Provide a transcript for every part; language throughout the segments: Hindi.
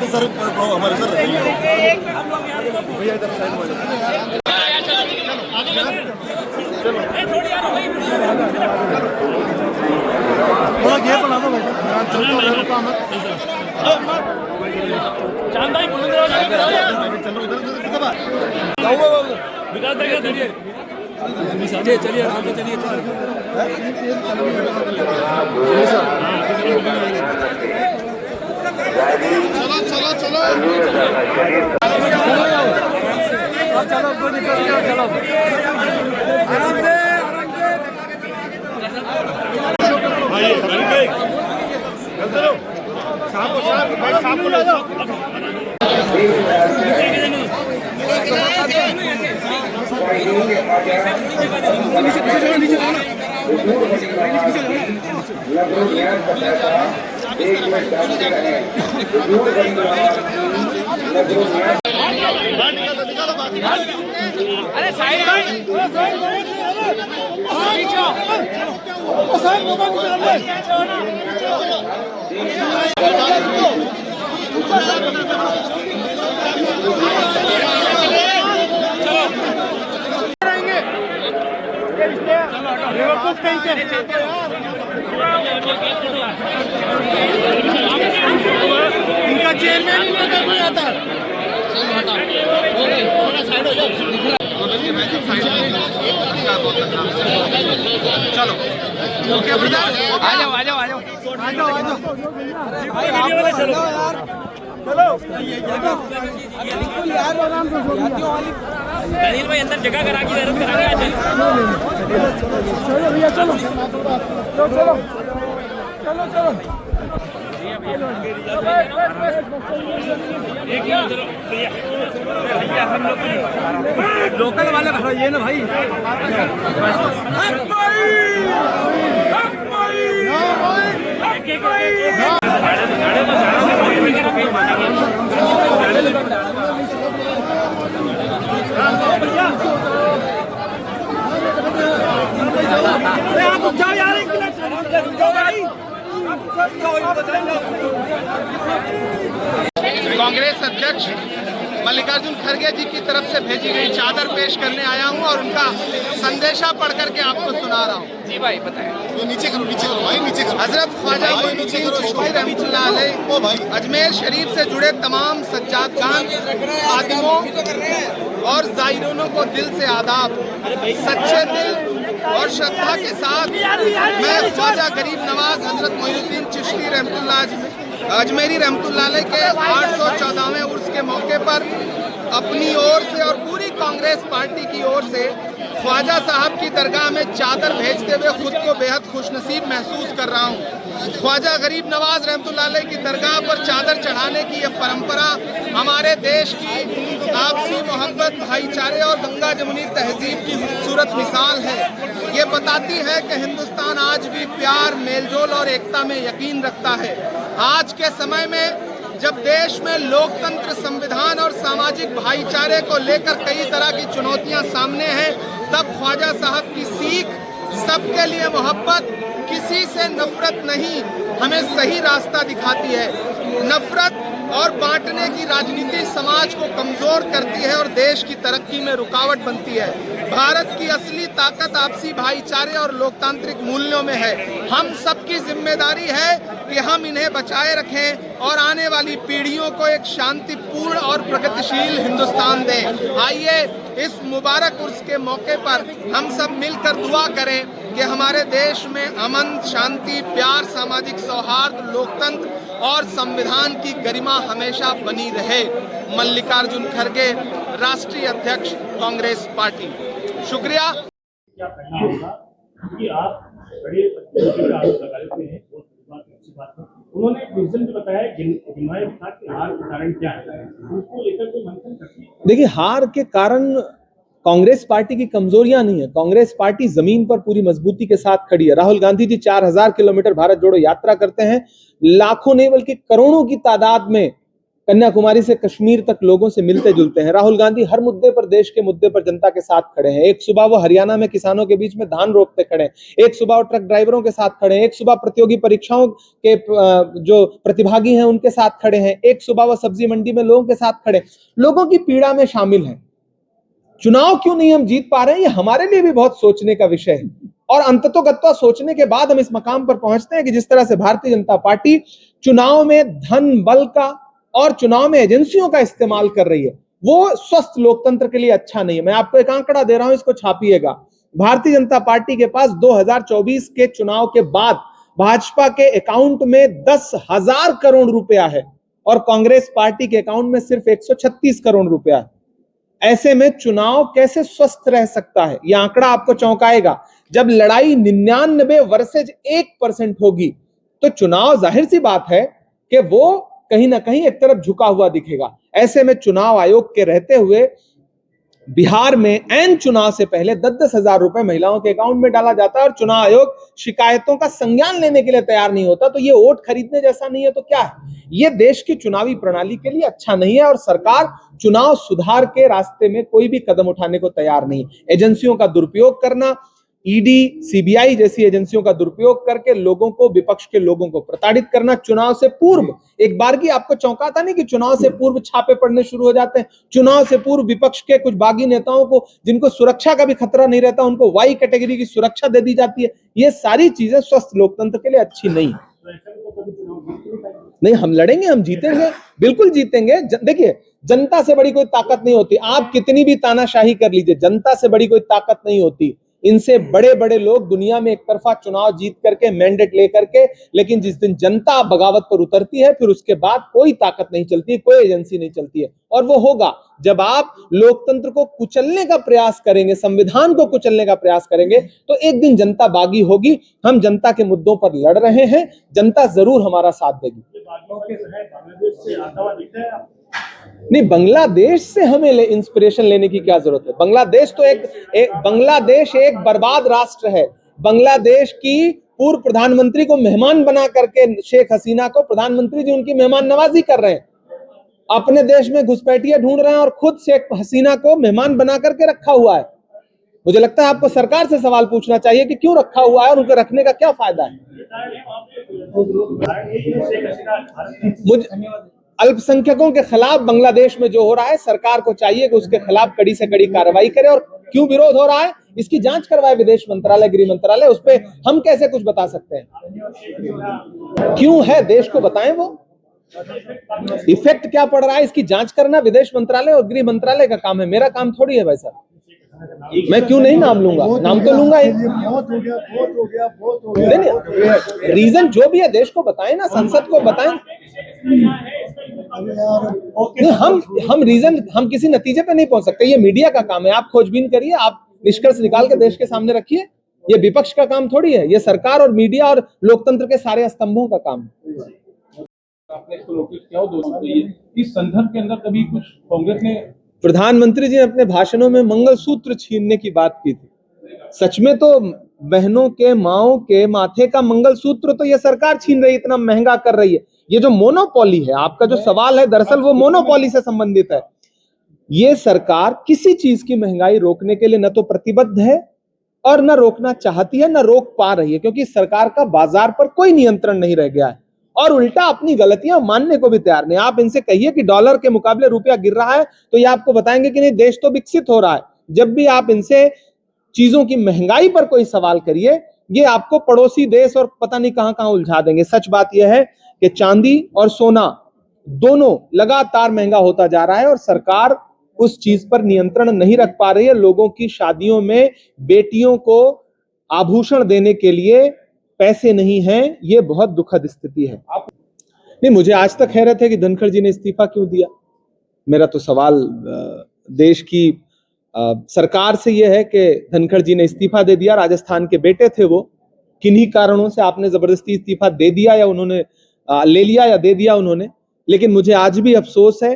सर हमारे सर भैया इधर साइड में थोड़ा गैप बना दो भाई चलो काम चांद भाई चलो इधर विकास चलिए चलिए आराम से चलिए चलो चलो चलो चलो चलो आराम से अरे साइड इनका चेयरमैन ही नहीं कर आता चलो आ जाओ आ जाओ आ जाओ आ जाओ आ जाओ चलो यार बिल्कुल यार आराम से दलील भाई अंदर जगह करा के चलो भैया चलो चलो चलो चलो लोकल वाले ये ना भाई जाओ यार कांग्रेस अध्यक्ष मल्लिकार्जुन खड़गे जी की तरफ से भेजी गई चादर पेश करने आया हूं और उनका संदेशा पढ़ करके आपको सुना रहा हूं। जी भाई बताएं। नीचे करो भाई नीचे करो। हजरत ख्वाजा मोइनुद्दीन चिश्ती रहमतुल्लाह अलैह अजमेर शरीफ से जुड़े तमाम सज्जादगान खादिमों और ज़ायरीनों को दिल से आदाब। सच्चे दिल और श्रद्धा के साथ मैं ख्वाजा गरीब नवाज हजरत मोइनुद्दीन चिश्ती रहमतुल्लाह अजमेरी रहमतुल्लाह अलैह के 814वें उर्स के मौके पर अपनी ओर से और पूरी कांग्रेस पार्टी की ओर से ख्वाजा साहब की दरगाह में चादर भेजते हुए खुद को बेहद खुशनसीब महसूस कर रहा हूँ। ख्वाजा गरीब नवाज रहमतुल्लाह अलैह की दरगाह पर चादर चढ़ाने की यह परंपरा हमारे देश की आपसी मोहब्बत, भाईचारे और गंगा जमुनी तहजीब की खूबसूरत मिसाल है। ये बताती है कि हिंदुस्तान आज भी प्यार, मेलजोल और एकता में यकीन रखता है। आज के समय में जब देश में लोकतंत्र, संविधान और सामाजिक भाईचारे को लेकर कई तरह की चुनौतियां सामने हैं, तब ख्वाजा साहब की सीख सबके लिए मोहब्बत, किसी से नफरत नहीं, हमें सही रास्ता दिखाती है। नफरत और बांटने की राजनीति समाज को कमजोर करती है और देश की तरक्की में रुकावट बनती है। भारत की असली ताकत आपसी भाईचारे और लोकतांत्रिक मूल्यों में है। हम सबकी जिम्मेदारी है कि हम इन्हें बचाए रखें और आने वाली पीढ़ियों को एक शांतिपूर्ण और प्रगतिशील हिंदुस्तान दें। आइए इस मुबारक उर्स के मौके पर हम सब मिलकर दुआ करें कि हमारे देश में अमन, शांति, प्यार, सामाजिक सौहार्द, लोकतंत्र और संविधान की गरिमा हमेशा बनी रहे। मल्लिकार्जुन खड़गे, राष्ट्रीय अध्यक्ष कांग्रेस पार्टी। शुक्रिया। क्या कहना होगा कि आप बड़े का आरोप लगा लेते हैं, बहुत अच्छी बात है। उन्होंने रीजन भी बताया गिनवाए बिहार के हार के कारण क्या है, उनको लेकर कोई मंथन करती है। देखिए, हार के कारण कांग्रेस पार्टी की कमजोरियां नहीं है। कांग्रेस पार्टी जमीन पर पूरी मजबूती के साथ खड़ी है। राहुल गांधी जी 4000 किलोमीटर भारत जोड़ो यात्रा करते हैं, लाखों नहीं बल्कि करोड़ों की तादाद में कन्याकुमारी से कश्मीर तक लोगों से मिलते जुलते हैं। राहुल गांधी हर मुद्दे पर, देश के मुद्दे पर जनता के साथ खड़े हैं। एक सुबह वो हरियाणा में किसानों के बीच में धान रोकते खड़े हैं, एक सुबह वो ट्रक ड्राइवरों के साथ खड़े हैं, एक सुबह प्रतियोगी परीक्षाओं के जो प्रतिभागी हैं उनके साथ खड़े हैं, एक सुबह वो सब्जी मंडी में लोगों के साथ खड़े, लोगों की पीड़ा में शामिल हैं। चुनाव क्यों नहीं हम जीत पा रहे हैं, ये हमारे लिए भी बहुत सोचने का विषय है। और अंततोगत्वा सोचने के बाद हम इस मकाम पर पहुंचते हैं कि जिस तरह से भारतीय जनता पार्टी चुनाव में धन बल का और चुनाव में एजेंसियों का इस्तेमाल कर रही है, वो स्वस्थ लोकतंत्र के लिए अच्छा नहीं है। मैं आपको एक आंकड़ा दे रहा हूं, इसको छापिएगा। भारतीय जनता पार्टी के पास 2024 के चुनाव के बाद भाजपा के अकाउंट में 10,000 करोड़ रुपया है और कांग्रेस पार्टी के अकाउंट में सिर्फ 136 करोड़ रुपया है। ऐसे में चुनाव कैसे स्वस्थ रह सकता है, यह आंकड़ा आपको चौंकाएगा। जब लड़ाई 99 वर्सेज 1% होगी तो चुनाव जाहिर सी बात है कि वो कहीं ना कहीं एक तरफ झुका हुआ दिखेगा। ऐसे में चुनाव आयोग के रहते हुए बिहार में एन चुनाव से पहले 10-10 हजार रुपए महिलाओं के अकाउंट में डाला जाता है और चुनाव आयोग शिकायतों का संज्ञान लेने के लिए तैयार नहीं होता। तो ये वोट खरीदने जैसा नहीं है तो क्या है? ये देश की चुनावी प्रणाली के लिए अच्छा नहीं है और सरकार चुनाव सुधार के रास्ते में कोई भी कदम उठाने को तैयार नहीं। एजेंसियों का दुरुपयोग करना, ईडी, सीबीआई जैसी एजेंसियों का दुरुपयोग करके लोगों को, विपक्ष के लोगों को प्रताड़ित करना, चुनाव से पूर्व एक बार की आपको चौंकाता नहीं कि चुनाव से पूर्व छापे पड़ने शुरू हो जाते हैं। चुनाव से पूर्व विपक्ष के कुछ बागी नेताओं को, जिनको सुरक्षा का भी खतरा नहीं रहता, उनको वाई कैटेगरी की सुरक्षा दे दी जाती है। ये सारी चीजें स्वस्थ लोकतंत्र के लिए अच्छी नहीं। नहीं, हम लड़ेंगे, हम जीतेंगे, बिल्कुल जीतेंगे। देखिए, जनता से बड़ी कोई ताकत नहीं होती। आप कितनी भी तानाशाही कर लीजिए, जनता से बड़ी कोई ताकत नहीं होती। इनसे बड़े बड़े लोग दुनिया में एक तरफा चुनाव जीत करके, मैंडेट लेकर के, लेकिन जिस दिन जनता बगावत पर उतरती है फिर उसके बाद कोई ताकत नहीं चलती, कोई एजेंसी नहीं चलती है। और वो होगा जब आप लोकतंत्र को कुचलने का प्रयास करेंगे, संविधान को कुचलने का प्रयास करेंगे, तो एक दिन जनता बागी होगी। हम जनता के मुद्दों पर लड़ रहे हैं, जनता जरूर हमारा साथ देगी। नहीं, बांग्लादेश से हमें इंस्पिरेशन लेने की क्या जरूरत है? बांग्लादेश तो बांग्लादेश एक बर्बाद राष्ट्र है। बांग्लादेश की पूर्व प्रधानमंत्री को मेहमान बना करके शेख हसीना को प्रधानमंत्री जी उनकी मेहमान नवाजी कर रहे हैं। अपने देश में घुसपैठिए ढूंढ रहे हैं और खुद शेख हसीना को मेहमान बना करके रखा हुआ है। मुझे लगता है आपको सरकार से सवाल पूछना चाहिए कि क्यों रखा हुआ है और उनको रखने का क्या फायदा है। अल्पसंख्यकों के खिलाफ बांग्लादेश में जो हो रहा है, सरकार को चाहिए कि उसके खिलाफ कड़ी से कड़ी कार्रवाई करे और क्यों विरोध हो रहा है इसकी जांच करवाए विदेश मंत्रालय, गृह मंत्रालय। उस पर हम कैसे कुछ बता सकते हैं? क्यों है देश को बताएं, वो इफेक्ट क्या पड़ रहा है इसकी जांच करना विदेश मंत्रालय और गृह मंत्रालय का काम है, मेरा काम थोड़ी है भाई साहब। मैं क्यों नहीं नाम लूंगा, नाम तो लूंगा ही। नहीं, रीजन जो भी है देश को बताएं ना, संसद को बताएं। नहीं, हम रीजन, हम किसी नतीजे पे नहीं पहुंच सकते। ये मीडिया का काम है, आप खोजबीन करिए, आप निष्कर्ष निकाल के देश के सामने रखिए। ये विपक्ष का काम थोड़ी है, ये सरकार और मीडिया और लोकतंत्र के सारे स्तंभों का काम है। आपने इसको नोटिस किया हो दोस्तों, इस संदर्भ के अंदर कभी कुछ कांग्रेस ने, प्रधानमंत्री जी ने अपने भाषणों में मंगलसूत्र छीनने की बात की थी। सच में तो बहनों के, माओं के माथे का मंगलसूत्र तो ये सरकार छीन रही है, इतना महंगा कर रही है। ये जो मोनोपोली है, आपका जो सवाल है दरअसल वो मोनोपोली से संबंधित है। ये सरकार किसी चीज की महंगाई रोकने के लिए न तो प्रतिबद्ध है और न रोकना चाहती है, न रोक पा रही है, क्योंकि सरकार का बाजार पर कोई नियंत्रण नहीं रह गया है और उल्टा अपनी गलतियां मानने को भी तैयार नहीं। आप इनसे कहिए कि डॉलर के मुकाबले रुपया गिर रहा है तो ये आपको बताएंगे कि नहीं, देश तो विकसित हो रहा है। जब भी आप इनसे चीजों की महंगाई पर कोई सवाल करिए, ये आपको पड़ोसी देश और पता नहीं कहां कहां उलझा देंगे। सच बात यह है कि चांदी और सोना दोनों लगातार महंगा होता जा रहा है और सरकार उस चीज पर नियंत्रण नहीं रख पा रही है। लोगों की शादियों में बेटियों को आभूषण देने के लिए पैसे नहीं हैं, ये बहुत दुखद स्थिति है। नहीं, मुझे आज तक हैरत है कि धनखड़ जी ने इस्तीफा क्यों दिया। मेरा तो सवाल देश की सरकार से यह है कि धनखड़ जी ने इस्तीफा दे दिया। राजस्थान के बेटे थे वो, किन्हीं कारणों से आपने जबरदस्ती इस्तीफा दे दिया या उन्होंने ले लिया या दे दिया उन्होंने। लेकिन मुझे आज भी अफसोस है,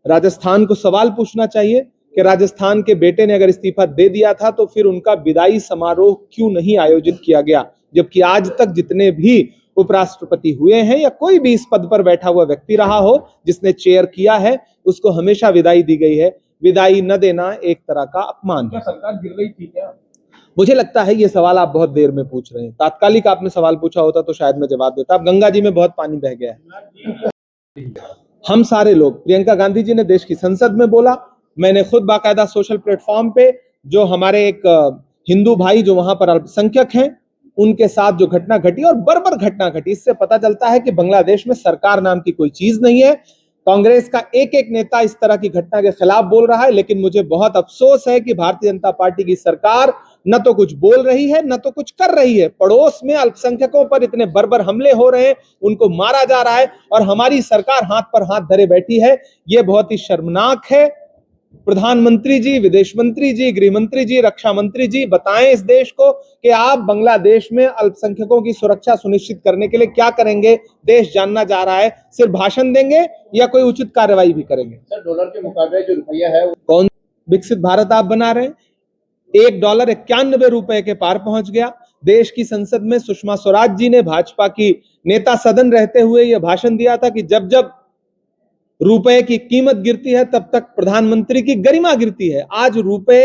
राजस्थान को सवाल पूछना चाहिए कि राजस्थान के बेटे ने अगर इस्तीफा दे दिया था तो फिर उनका विदाई समारोह क्यों नहीं आयोजित किया गया, जबकि आज तक जितने भी उपराष्ट्रपति हुए हैं या कोई भी इस पद पर बैठा हुआ व्यक्ति रहा हो जिसने चेयर किया है, उसको हमेशा विदाई दी गई है। विदाई न देना एक तरह का अपमान है। सरकार गिर रही थी क्या? मुझे लगता है ये सवाल आप बहुत देर में पूछ रहे हैं। तात्कालिक आपने सवाल पूछा होता तो शायद मैं जवाब देता। अब गंगा जी में बहुत पानी बह गया है। हम सारे लोग, प्रियंका गांधी जी ने देश की संसद में बोला, मैंने खुद बाकायदा सोशल प्लेटफॉर्म पे जो हमारे एक हिंदू भाई जो वहां पर अल्पसंख्यक हैं उनके साथ जो घटना घटी और बर्बर घटना घटी, इससे पता चलता है कि बांग्लादेश में सरकार नाम की कोई चीज नहीं है। कांग्रेस का एक एक नेता इस तरह की घटना के खिलाफ बोल रहा है, लेकिन मुझे बहुत अफसोस है कि भारतीय जनता पार्टी की सरकार न तो कुछ बोल रही है न तो कुछ कर रही है। पड़ोस में अल्पसंख्यकों पर इतने बर्बर हमले हो रहे हैं, उनको मारा जा रहा है और हमारी सरकार हाथ पर हाथ धरे बैठी है। यह बहुत ही शर्मनाक है। प्रधानमंत्री जी, विदेश मंत्री जी, गृह मंत्री जी, रक्षा मंत्री जी, बताएं इस देश को कि आप बांग्लादेश में अल्पसंख्यकों की सुरक्षा सुनिश्चित करने के लिए क्या करेंगे। देश जानना जा रहा है। सिर्फ भाषण देंगे या कोई उचित कार्रवाई भी करेंगे? सर, डॉलर के मुकाबले जो रुपया है कौन विकसित भारत आप बना रहे हैं? $1 91 रुपए के पार पहुंच गया। देश की संसद में सुषमा स्वराज जी ने भाजपा की नेता सदन रहते हुए यह भाषण दिया था कि जब जब रुपए की कीमत गिरती है तब तक प्रधानमंत्री की गरिमा गिरती है। आज रुपए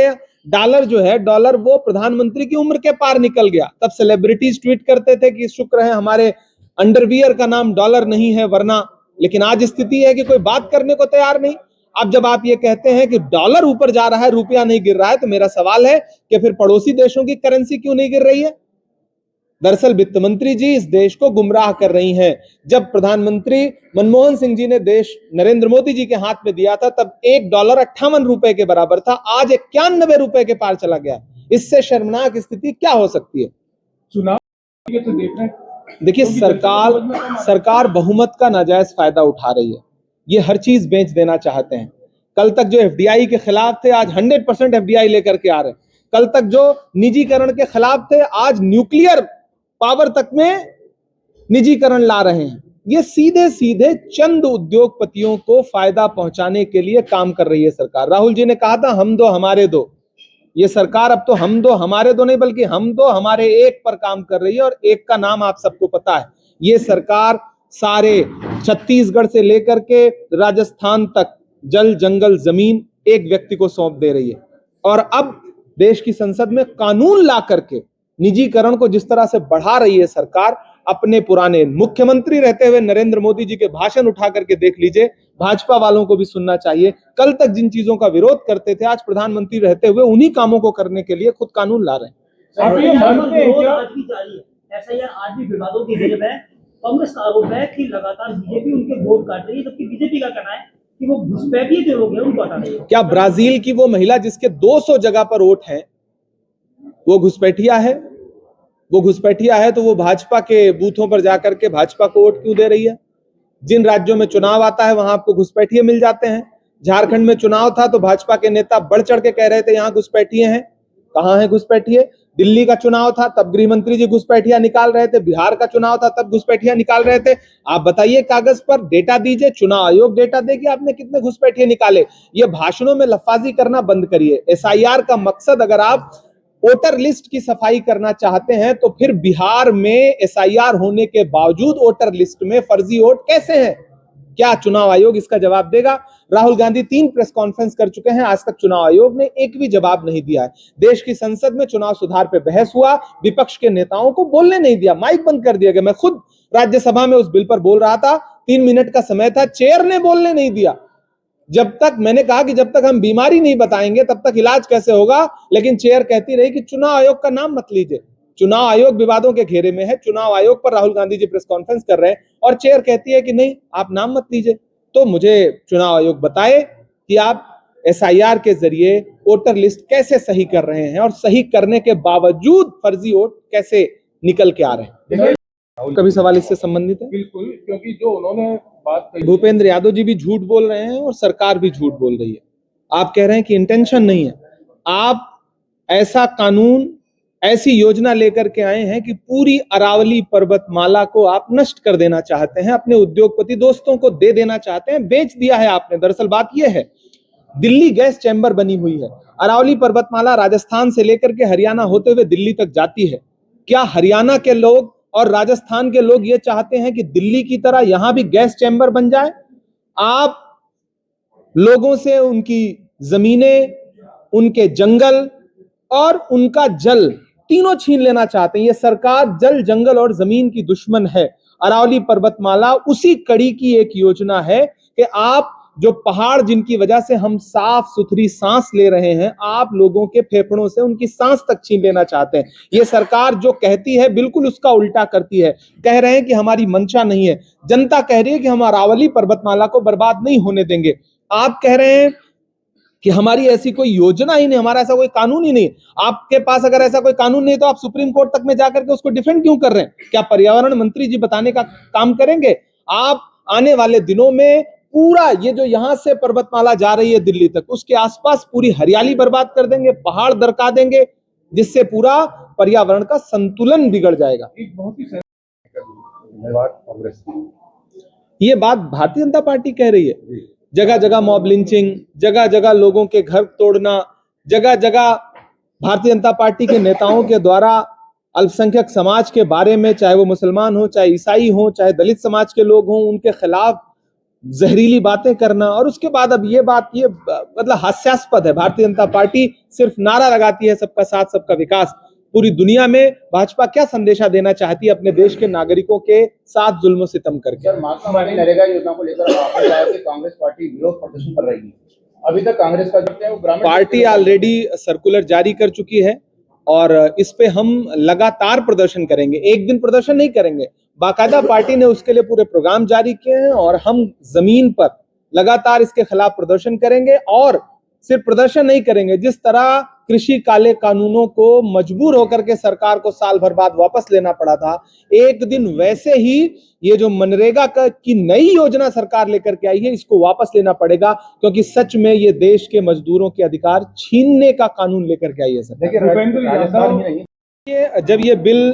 डॉलर जो है, डॉलर वो प्रधानमंत्री की उम्र के पार निकल गया। तब सेलिब्रिटीज ट्वीट करते थे कि शुक्र है हमारे अंडरवियर का नाम डॉलर नहीं है वरना, लेकिन आज स्थिति है कि कोई बात करने को तैयार नहीं। अब जब आप ये कहते हैं कि डॉलर ऊपर जा रहा है, रुपया नहीं गिर रहा है, तो मेरा सवाल है कि फिर पड़ोसी देशों की करेंसी क्यों नहीं गिर रही है? दरअसल वित्त मंत्री जी इस देश को गुमराह कर रही हैं। जब प्रधानमंत्री मनमोहन सिंह जी ने देश नरेंद्र मोदी जी के हाथ में दिया था तब $1 58 रुपए के बराबर था, आज 91 रुपए के पार चला गया। इससे शर्मनाक स्थिति क्या हो सकती है? चुनाव तो देख रहे हैं। देखिए, सरकार बहुमत का नाजायज फायदा उठा रही है। ये हर चीज बेच देना चाहते हैं। कल तक जो एफडीआई के खिलाफ थे आज 100% एफडीआई लेकर के आ रहे हैं। कल तक जो निजीकरण के खिलाफ थे आज न्यूक्लियर पावर तक में निजीकरण ला रहे हैं। ये सीधे सीधे चंद उद्योगपतियों को फायदा पहुंचाने के लिए काम कर रही है सरकार। राहुल जी ने कहा था हम दो हमारे दो। ये सरकार अब तो हम दो हमारे दो नहीं बल्कि हम दो हमारे एक पर काम कर रही है और एक का नाम आप सबको पता है। ये सरकार सारे छत्तीसगढ़ से लेकर के राजस्थान तक जल जंगल जमीन एक व्यक्ति को सौंप दे रही है। और अब देश की संसद में कानून ला करके निजीकरण को जिस तरह से बढ़ा रही है सरकार, अपने पुराने मुख्यमंत्री रहते हुए नरेंद्र मोदी जी के भाषण उठा करके देख लीजिए। भाजपा वालों को भी सुनना चाहिए। कल तक जिन चीजों का विरोध करते थे आज प्रधानमंत्री रहते हुए उन्हीं कामों को करने के लिए खुद कानून ला रहे हैं। आप ये मानते हैं क्या? आज भी जारी है, ऐसा यह आज भी विवादों की घेरे में कांग्रेस का आरोप है कि लगातार बीजेपी उनके वोट काट रही है, जबकि बीजेपी का कहना है कि वो घुसपैठिए जो लोग हैं उनको हटा रही है। क्या ब्राजील की वो महिला जिसके 200 जगह पर वोट हैं वो घुसपैठिया है? वो घुसपैठिया है तो वो भाजपा के बूथों पर जाकर के भाजपा को वोट क्यों दे रही है? जिन राज्यों में चुनाव आता है वहां आपको घुसपैठिए मिल जाते हैं। झारखंड में चुनाव था तो भाजपा के नेता बढ़ चढ़ के कह रहे थे यहाँ घुसपैठिए हैं। कहाँ है घुसपैठिए? दिल्ली का चुनाव था तब गृह मंत्री जी घुसपैठिया निकाल रहे थे। बिहार का चुनाव था तब घुसपैठिया निकाल रहे थे। आप बताइए, कागज पर डेटा दीजिए, चुनाव आयोग डेटा देगी आपने कितने घुसपैठिए निकाले। ये भाषणों में लफाजी करना बंद करिए। एसआईआर का मकसद अगर आप वोटर लिस्ट की सफाई करना चाहते हैं तो फिर बिहार में एसआईआर होने के बावजूद वोटर लिस्ट में फर्जी वोट कैसे हैं? क्या चुनाव आयोग इसका जवाब देगा? राहुल गांधी 3 प्रेस कॉन्फ्रेंस कर चुके हैं, आज तक चुनाव आयोग ने एक भी जवाब नहीं दिया है। देश की संसद में चुनाव सुधार पे बहस हुआ, विपक्ष के नेताओं को बोलने नहीं दिया, माइक बंद कर दिया गया। मैं खुद राज्यसभा में उस बिल पर बोल रहा था, 3 मिनट का समय था, चेयर ने बोलने नहीं दिया। जब तक मैंने कहा कि जब तक हम बीमारी नहीं बताएंगे तब तक इलाज कैसे होगा, लेकिन चेयर कहती रही कि चुनाव आयोग का नाम मत लीजिए। चुनाव आयोग विवादों के घेरे में है, चुनाव आयोग पर राहुल गांधी जी प्रेस कॉन्फ्रेंस कर रहे हैं और चेयर कहती है कि नहीं आप नाम मत लीजिए। तो मुझे चुनाव आयोग बताए कि आप एसआईआर के जरिए वोटर लिस्ट कैसे सही कर रहे हैं और सही करने के बावजूद फर्जी वोट कैसे निकल के आ रहे हैं। कभी सवाल इससे संबंधित है? बिल्कुल, क्योंकि जो उन्होंने बात कही, भूपेंद्र यादव जी भी झूठ बोल रहे हैं और सरकार भी झूठ बोल रही है। आप कह रहे हैं कि इंटेंशन नहीं है। आप ऐसा कानून, ऐसी योजना लेकर के आए हैं कि पूरी अरावली पर्वतमाला को आप नष्ट कर देना चाहते हैं, अपने उद्योगपति दोस्तों को दे देना चाहते हैं, बेच दिया है आपने। दरअसल बात यह है, दिल्ली गैस चैम्बर बनी हुई है, अरावली पर्वतमाला राजस्थान से लेकर के हरियाणा होते हुए दिल्ली तक जाती है। क्या हरियाणा के लोग और राजस्थान के लोग ये चाहते हैं कि दिल्ली की तरह यहां भी गैस चैम्बर बन जाए? आप लोगों से उनकी जमीनें, उनके जंगल और उनका जल तीनों छीन लेना चाहते हैं। ये सरकार जल, जंगल और जमीन की दुश्मन है। अरावली पर्वतमाला उसी कड़ी की एक योजना है कि आप जो पहाड़ जिनकी वजह से हम साफ सुथरी सांस ले रहे हैं, आप लोगों के फेफड़ों से उनकी सांस तक छीन लेना चाहते हैं। ये सरकार जो कहती है बिल्कुल उसका उल्टा करती है। कह रहे हैं कि हमारी मंशा नहीं है, जनता कह रही है कि हम अरावली पर्वतमाला को बर्बाद नहीं होने देंगे। आप कह रहे हैं कि हमारी ऐसी कोई योजना ही नहीं, हमारा ऐसा कोई कानून ही नहीं। आपके पास अगर ऐसा कोई कानून नहीं तो आप सुप्रीम कोर्ट तक में जाकर के उसको डिफेंड क्यों कर रहे हैं? क्या पर्यावरण मंत्री जी बताने का काम करेंगे? आप आने वाले दिनों में पूरा ये जो यहां से पर्वतमाला जा रही है दिल्ली तक, उसके आसपास पूरी हरियाली बर्बाद कर देंगे, पहाड़ दरका देंगे, जिससे पूरा पर्यावरण का संतुलन बिगड़ जाएगा। ये बात भारतीय जनता पार्टी कह रही है। जगह जगह मॉब लिंचिंग, जगह जगह लोगों के घर तोड़ना, जगह जगह भारतीय जनता पार्टी के नेताओं के द्वारा अल्पसंख्यक समाज के बारे में, चाहे वो मुसलमान हो, चाहे ईसाई हो, चाहे दलित समाज के लोग हों, उनके खिलाफ जहरीली बातें करना। और उसके बाद अब ये बात, ये मतलब हास्यास्पद है। भारतीय जनता पार्टी सिर्फ नारा लगाती है सबका साथ सबका विकास। पूरी दुनिया में भाजपा क्या संदेशा देना चाहती है अपने देश के नागरिकों के साथ जुल्म सितम करके? सर, महात्मा गांधी नरेगा योजना को लेकर आपने कहा कि कांग्रेस पार्टी विरोध प्रदर्शन कर रही है। अभी तक कांग्रेस का जो है वो ग्रामीण पार्टी ऑलरेडी सर्कुलर जारी कर चुकी है और इस पे हम लगातार प्रदर्शन करेंगे। एक दिन प्रदर्शन नहीं करेंगे, बाकायदा पार्टी ने उसके लिए पूरे प्रोग्राम जारी किए हैं और हम जमीन पर लगातार इसके खिलाफ प्रदर्शन करेंगे। और सिर्फ प्रदर्शन नहीं करेंगे, जिस तरह कृषि काले कानूनों को मजबूर होकर के सरकार को साल भर बाद वापस लेना पड़ा था, एक दिन वैसे ही ये जो मनरेगा की नई योजना सरकार लेकर के आई है, इसको वापस लेना पड़ेगा, क्योंकि सच में ये देश के मजदूरों के अधिकार छीनने का कानून लेकर के आई है। सर, जब ये बिल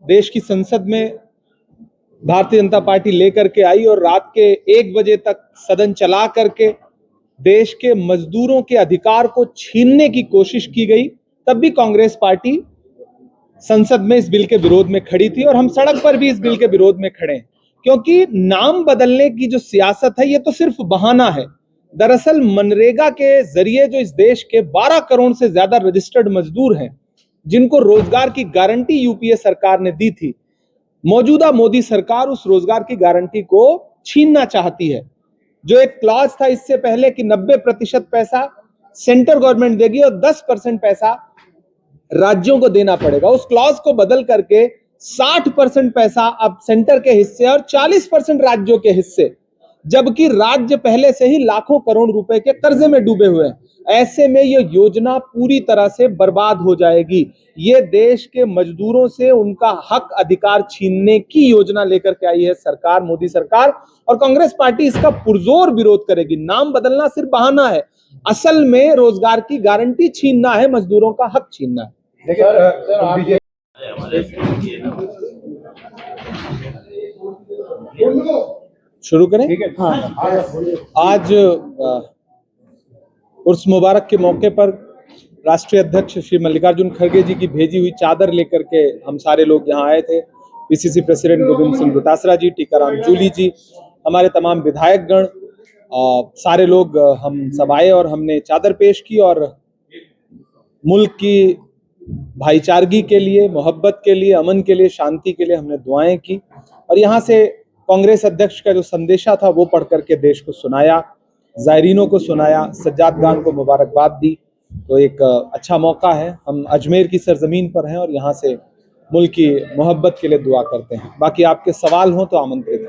देश की संसद में भारतीय जनता पार्टी लेकर के आई और रात के 1 बजे तक सदन चला करके देश के मजदूरों के अधिकार को छीनने की कोशिश की गई, तब भी कांग्रेस पार्टी संसद में इस बिल के विरोध में खड़ी थी और हम सड़क पर भी इस बिल के विरोध में खड़े हैं। क्योंकि नाम बदलने की जो सियासत है, ये तो सिर्फ बहाना है। दरअसल मनरेगा के जरिए जो इस देश के 12 करोड़ से ज्यादा रजिस्टर्ड मजदूर हैं, जिनको रोजगार की गारंटी यूपीए सरकार ने दी थी, मौजूदा मोदी सरकार उस रोजगार की गारंटी को छीनना चाहती है। जो एक क्लॉज था इससे पहले कि 90% पैसा सेंट्रल गवर्नमेंट देगी और 10% पैसा राज्यों को देना पड़ेगा, उस क्लॉज को बदल करके 60% पैसा अब सेंटर के हिस्से और 40% राज्यों के हिस्से, जबकि राज्य पहले से ही लाखों करोड़ रुपए के कर्जे में डूबे हुए हैं। ऐसे में ये योजना पूरी तरह से बर्बाद हो जाएगी। ये देश के मजदूरों से उनका हक अधिकार छीनने की योजना लेकर के आई है सरकार, मोदी सरकार, और कांग्रेस पार्टी इसका पुरजोर विरोध करेगी। नाम बदलना सिर्फ बहाना है, असल में रोजगार की गारंटी छीनना है, मजदूरों का हक छीनना है। शुरू करें? आज उर्स मुबारक के मौके पर राष्ट्रीय अध्यक्ष श्री मल्लिकार्जुन खड़गे जी की भेजी हुई चादर लेकर के हम सारे लोग यहाँ आए थे। पीसीसी प्रेसिडेंट गोविंद सिंह डोटासरा जी, टीकाराम जूली जी, हमारे तमाम विधायकगण, सारे लोग हम सब आए और हमने चादर पेश की और मुल्क की भाईचारगी के लिए, मोहब्बत के लिए, अमन के लिए, शांति के लिए हमने दुआएं की। और यहाँ से कांग्रेस अध्यक्ष का जो संदेशा था वो पढ़ करके देश को सुनाया, जायरीनों को सुनाया, सज्जाद खान को मुबारकबाद दी। तो एक अच्छा मौका है, हम अजमेर की सरजमीन पर हैं और यहाँ से मुल्क की मोहब्बत के लिए दुआ करते हैं। बाकी आपके सवाल हो तो आमंत्रित हैं।